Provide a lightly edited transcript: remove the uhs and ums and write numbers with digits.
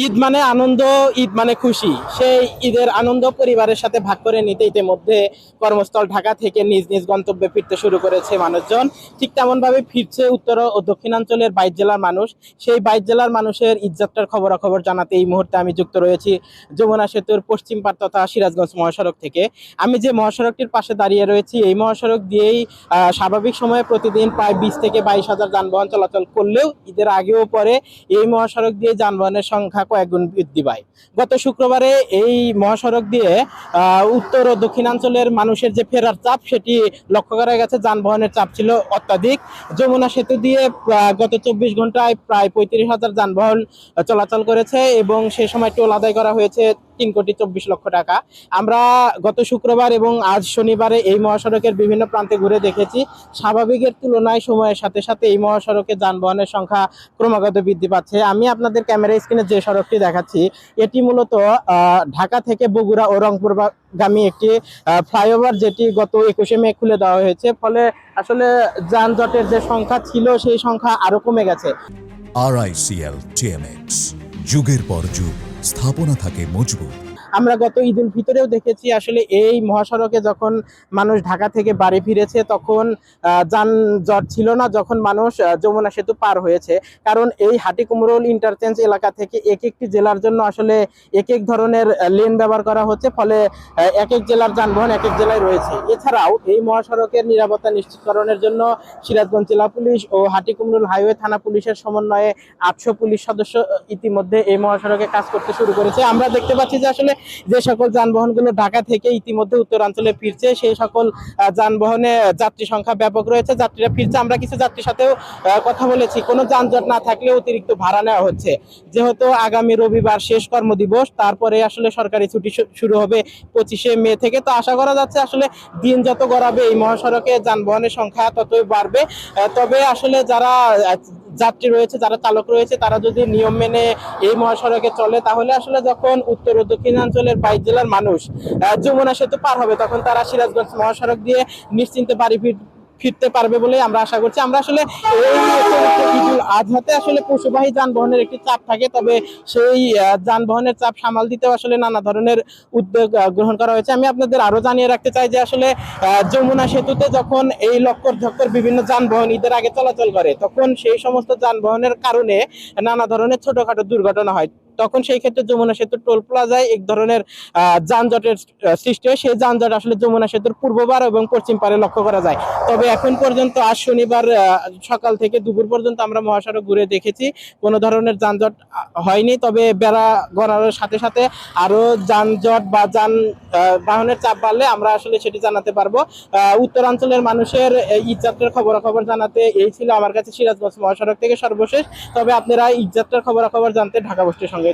ঈদ মানে আনন্দ, ঈদ মানে খুশি। সেই ঈদের আনন্দ পরিবারের সাথে ভাগ করে নিতে ইতিমধ্যে কর্মস্থল ঢাকা থেকে নিজ নিজ গন্তব্যে ফিরতে শুরু করেছে মানুষজন। ঠিক তেমন ভাবে ফিরছে উত্তর ও দক্ষিণাঞ্চলের 22 জেলার মানুষ। সেই 22 জেলার মানুষের ঈদযাত্রার খবরাখবর জানাতে এই মুহূর্তে আমি যুক্ত রয়েছি যমুনা সেতুর পশ্চিম পাড় তথা সিরাজগঞ্জ মহাসড়ক থেকে। আমি যে মহাসড়কটির পাশে দাঁড়িয়ে রয়েছি, এই মহাসড়ক দিয়েই স্বাভাবিক সময়ে প্রতিদিন প্রায় 20 থেকে 22 হাজার যানবাহন চলাচল করলেও ঈদের আগেও পরে এই মহাসড়ক দিয়ে যানবাহনের সংখ্যা কয়েক গুণ বৃদ্ধি পায়। গত শুক্রবারে এই মহাসড়ক দিয়ে উত্তর ও দক্ষিণাঞ্চলের মানুষের যে ফেরার চাপ সেটি লক্ষ্য করা গেছে। যানবাহনের চাপ ছিল অত্যাধিক। যমুনা সেতু দিয়ে গত 24 ঘন্টায় প্রায় 35,000 যানবাহন চলাচল করেছে এবং সে সময় টোল আদায় করা হয়েছে 3,24,00,000 টাকা। আমরা গত শুক্রবার এবং আজ শনিবারে এই মহাসড়কের বিভিন্ন প্রান্তে ঘুরে দেখেছি, স্বাভাবিকের তুলনায় সময়ের সাথে সাথে এই মহাসড়কে যানবাহনের সংখ্যা ক্রমাগত বৃদ্ধি পাচ্ছে। আমি আপনাদের ক্যামেরা স্ক্রিনে যে সড়কটি দেখাচ্ছি, এটি মূলত ঢাকা থেকে বগুড়া ও রংপুর গামী একটি ফ্লাইওভার, যেটি গত 21শে মে খুলে দেওয়া হয়েছে। ফলে আসলে যানজটের যে সংখ্যা ছিল সেই সংখ্যা আরো কমে গেছে। RICL TMX, যুগের পর যুগ স্থাপনা থাকে মজবুত। আমরা গত ঈদ উল ফিতরেও দেখেছি আসলে এই মহাসড়কে যখন মানুষ ঢাকা থেকে বাড়ি ফিরেছে তখন যানজট ছিল না যখন মানুষ যমুনা সেতু পার হয়েছে। কারণ এই হাটিকুমরুল ইন্টারচেঞ্জ এলাকা থেকে এক একটি জেলার জন্য আসলে এক এক ধরনের লেন ব্যবহার করা হচ্ছে, ফলে এক এক জেলার যানবাহন এক এক জেলায় রয়েছে। এছাড়াও এই মহাসড়কের নিরাপত্তা নিশ্চিতকরণের জন্য সিরাজগঞ্জ জেলা পুলিশ ও হাটিকুমরুল হাইওয়ে থানা পুলিশের সমন্বয়ে 800 পুলিশ সদস্য ইতিমধ্যে এই মহাসড়কে কাজ করতে শুরু করেছে। আমরা দেখতে পাচ্ছি যে আসলে যে সকল যানবাহনগুলো ঢাকা থেকে ইতিমধ্যে উত্তরাঞ্চলে ফিরছে, সেই সকল যানবাহনে যাত্রী সংখ্যা ব্যাপক রয়েছে, যাত্রীরা ফিরছে। আমরা কিছু যাত্রীর সাথেও কথা বলেছি। কোনো যানজট না থাকলে অতিরিক্ত ভাড়া নেওয়া হচ্ছে, যেহেতু আগামী রবিবার শেষ কর্মদিবস, তারপরে আসলে সরকারি ছুটি শুরু হবে 25শে মে থেকে। তো আশা করা যাচ্ছে আসলে দিন যত গড়াবে এই মহাসড়কে যানবাহনের সংখ্যা ততই বাড়বে। তবে আসলে যারা যাত্রী রয়েছে, যারা চালক রয়েছে, তারা যদি নিয়ম মেনে এই মহাসড়কে চলে, তাহলে আসলে যখন উত্তর ও দক্ষিণাঞ্চলের 22 জেলার মানুষ যমুনা সেতু পার হবে তখন তারা সিরাজগঞ্জ মহাসড়ক দিয়ে নিশ্চিন্তে বাড়ি ফিরতে পারবে বলে আমরা আশা করছি। আমরা আসলে এই ঈদুল আজহাতে আসলে পশুবাহী যানবাহনের একটি চাপ থাকে, তবে সেই যানবাহনের চাপ সামাল দিতেও আসলে নানা ধরনের উদ্যোগ গ্রহণ করা হয়েছে। আমি আপনাদের আরো জানিয়ে রাখতে চাই যে আসলে যমুনা সেতুতে যখন এই লক্কর ঝক্কর বিভিন্ন যানবাহন ঈদের আগে চলাচল করে, তখন সেই সমস্ত যানবাহনের কারণে নানা ধরনের ছোটখাটো দুর্ঘটনা হয়। তখন সেই ক্ষেত্রে যমুনা সেতুর টোল প্লাজায় এক ধরনের যানজটের সৃষ্টি হয়। সেই যানজট আসলে যমুনা সেতুর পূর্ব পাড় এবং পশ্চিম পাড়ে লক্ষ্য করা যায়। তবে এখন পর্যন্ত আজ শনিবার সকাল থেকে দুপুর পর্যন্ত আমরা মহাসড়ক ঘুরে দেখেছি, কোনো ধরনের যানজট হয়নি। তবে বেড়া গড়ানোর সাথে সাথে আরো যানজট বা যানবাহনের চাপ বাড়লে আমরা আসলে সেটি জানাতে পারবো। উত্তরাঞ্চলের মানুষের ঈদযাত্রার খবরাখবর জানাতে এই ছিল আমার কাছে সিরাজগঞ্জ মহাসড়ক থেকে সর্বশেষ। তবে আপনারা ঈদযাত্রার খবরাখবর জানতে ঢাকা পোস্টের সঙ্গে